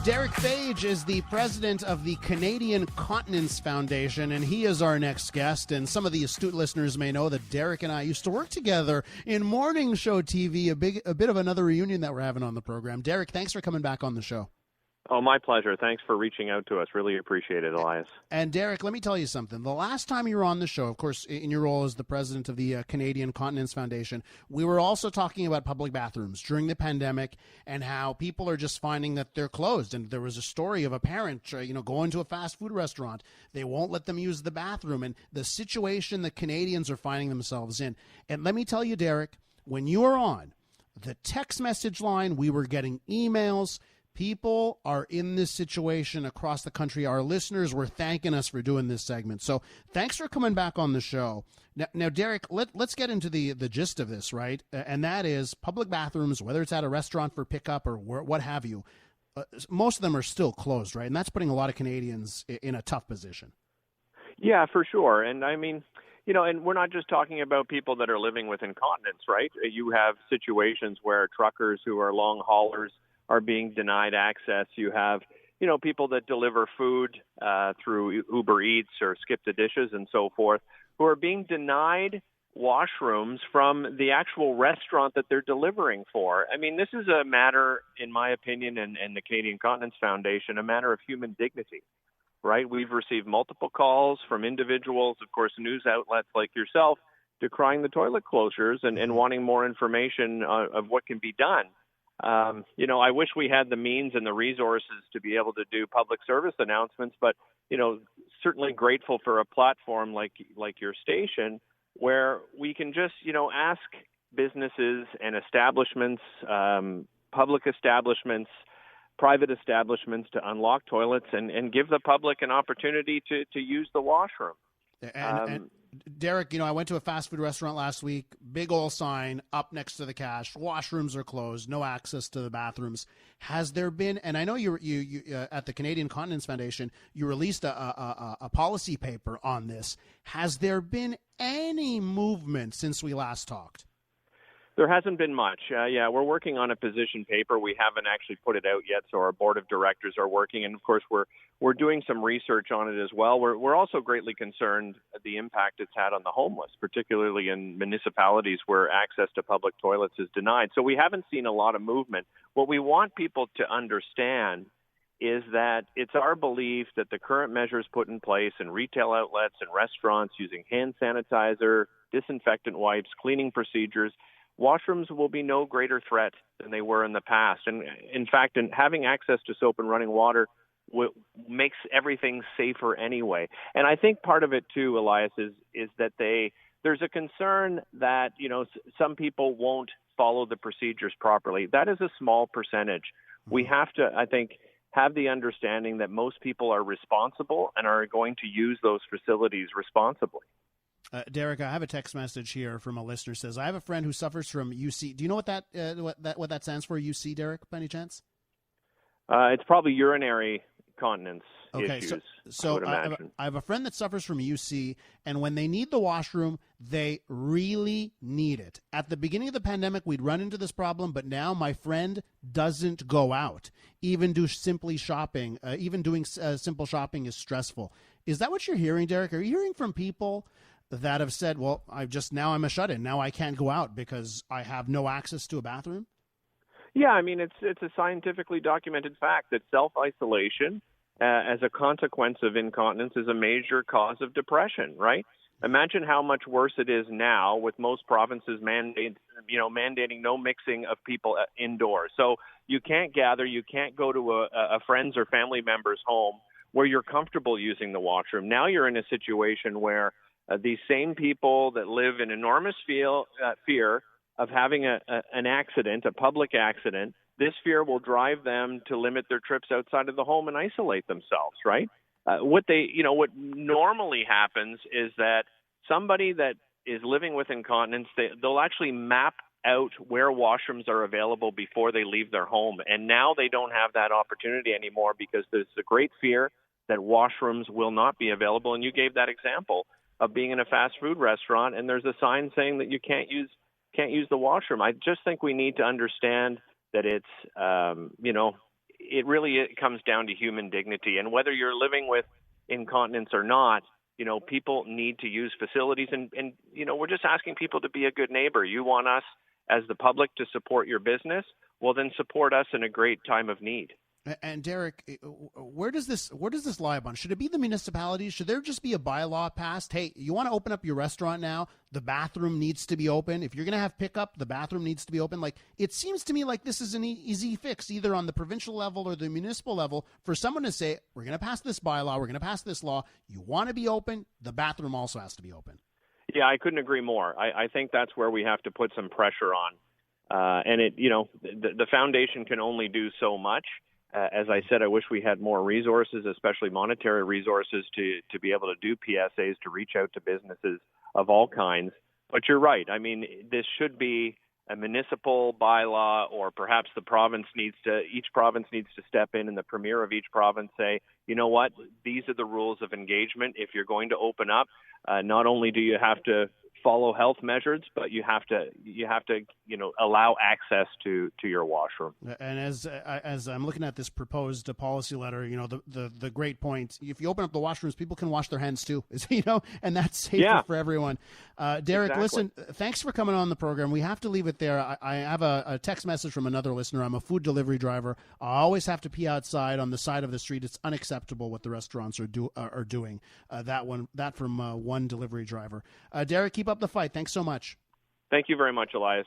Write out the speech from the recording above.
Derick Fage is the president of the Canadian Continence Foundation, and he is our next guest. And some of the astute listeners may know that Derick and I used to work together in morning show TV, a bit of another reunion that we're having on the program. Derick, thanks for coming back on the show. Oh, my pleasure. Thanks for reaching out to us. Really appreciate it, Elias. And Derick, let me tell you something. The last time you were on the show, of course, in your role as the president of the Canadian Continence Foundation, we were also talking about public bathrooms during the pandemic and how people are just finding that they're closed. And there was a story of a parent, going to a fast food restaurant. They won't let them use the bathroom, and the situation that Canadians are finding themselves in. And let me tell you, Derick, when you were on the text message line, we were getting emails. People are in this situation across the country. Our listeners were thanking us for doing this segment. So thanks for coming back on the show. Now Derick, let's get into the gist of this, right? And that is public bathrooms, whether it's at a restaurant for pickup or what have you, most of them are still closed, right? And that's putting a lot of Canadians in a tough position. Yeah, for sure. And I mean, and we're not just talking about people that are living with incontinence, right? You have situations where truckers who are long haulers are being denied access. You have, people that deliver food through Uber Eats or Skip the Dishes and so forth, who are being denied washrooms from the actual restaurant that they're delivering for. I mean, this is a matter, in my opinion, and the Canadian Continence Foundation, a matter of human dignity, right? We've received multiple calls from individuals, of course, news outlets like yourself, decrying the toilet closures and wanting more information of what can be done. I wish we had the means and the resources to be able to do public service announcements, but, certainly grateful for a platform like your station where we can just, ask businesses and establishments, public establishments, private establishments to unlock toilets and give the public an opportunity to use the washroom. And Derick, I went to a fast food restaurant last week, big old sign up next to the cash, washrooms are closed, no access to the bathrooms. Has there been, and I know you at the Canadian Continence Foundation, you released a policy paper on this. Has there been any movement since we last talked? There hasn't been much. We're working on a position paper. We haven't actually put it out yet, so our board of directors are working. And, of course, we're doing some research on it as well. We're also greatly concerned at the impact it's had on the homeless, particularly in municipalities where access to public toilets is denied. So we haven't seen a lot of movement. What we want people to understand is that it's our belief that the current measures put in place in retail outlets and restaurants using hand sanitizer, disinfectant wipes, cleaning procedures, washrooms will be no greater threat than they were in the past. And in fact, having access to soap and running water makes everything safer anyway. And I think part of it too, Elias, is that there's a concern that, some people won't follow the procedures properly. That is a small percentage. We have to, I think, have the understanding that most people are responsible and are going to use those facilities responsibly. Derick, I have a text message here from a listener. Says, I have a friend who suffers from UC. Do you know what that stands for, UC, Derick, by any chance? It's probably urinary continence issues. So I have a friend that suffers from UC, and when they need the washroom, they really need it. At the beginning of the pandemic, we'd run into this problem, but now my friend doesn't go out. Even doing simple shopping is stressful. Is that what you're hearing, Derick? Are you hearing from people that have said, well, I'm a shut-in. Now I can't go out because I have no access to a bathroom? Yeah, I mean, it's a scientifically documented fact that self-isolation as a consequence of incontinence is a major cause of depression, right? Imagine how much worse it is now with most provinces mandating no mixing of people indoors. So you can't gather, you can't go to a friend's or family member's home where you're comfortable using the washroom. Now you're in a situation where these same people that live in enormous fear of having an accident, a public accident, this fear will drive them to limit their trips outside of the home and isolate themselves, right? What normally happens is that somebody that is living with incontinence, they'll actually map out where washrooms are available before they leave their home. And now they don't have that opportunity anymore because there's a great fear that washrooms will not be available. And you gave that example of being in a fast food restaurant and there's a sign saying that you can't use it really comes down to human dignity. And whether you're living with incontinence or not, people need to use facilities. And we're just asking people to be a good neighbor. You want us as the public to support your business? Well, then support us in a great time of need. And Derick, where does this lie upon? Should it be the municipalities? Should there just be a bylaw passed? Hey, you want to open up your restaurant now? The bathroom needs to be open. If you're going to have pickup, the bathroom needs to be open. Like, it seems to me like this is an easy fix, either on the provincial level or the municipal level, for someone to say, we're going to pass this bylaw, we're going to pass this law. You want to be open, the bathroom also has to be open. Yeah, I couldn't agree more. I think that's where we have to put some pressure on. And the foundation can only do so much. As I said, I wish we had more resources, especially monetary resources, to be able to do PSAs, to reach out to businesses of all kinds. But you're right. I mean, this should be a municipal bylaw, or perhaps each province needs to step in, and the premier of each province say, you know what, these are the rules of engagement. If you're going to open up, not only do you have to follow health measures, but you have to allow access to your washroom. And as I'm looking at this proposed policy letter, the great point: if you open up the washrooms, people can wash their hands too, and that's safer for everyone. Derick, exactly. Listen, thanks for coming on the program. We have to leave it there. I have a text message from another listener. I'm a food delivery driver. I always have to pee outside on the side of the street. It's unacceptable what the restaurants are doing. That from one delivery driver. Derick, keep up the fight. Thanks so much. Thank you very much, Elias.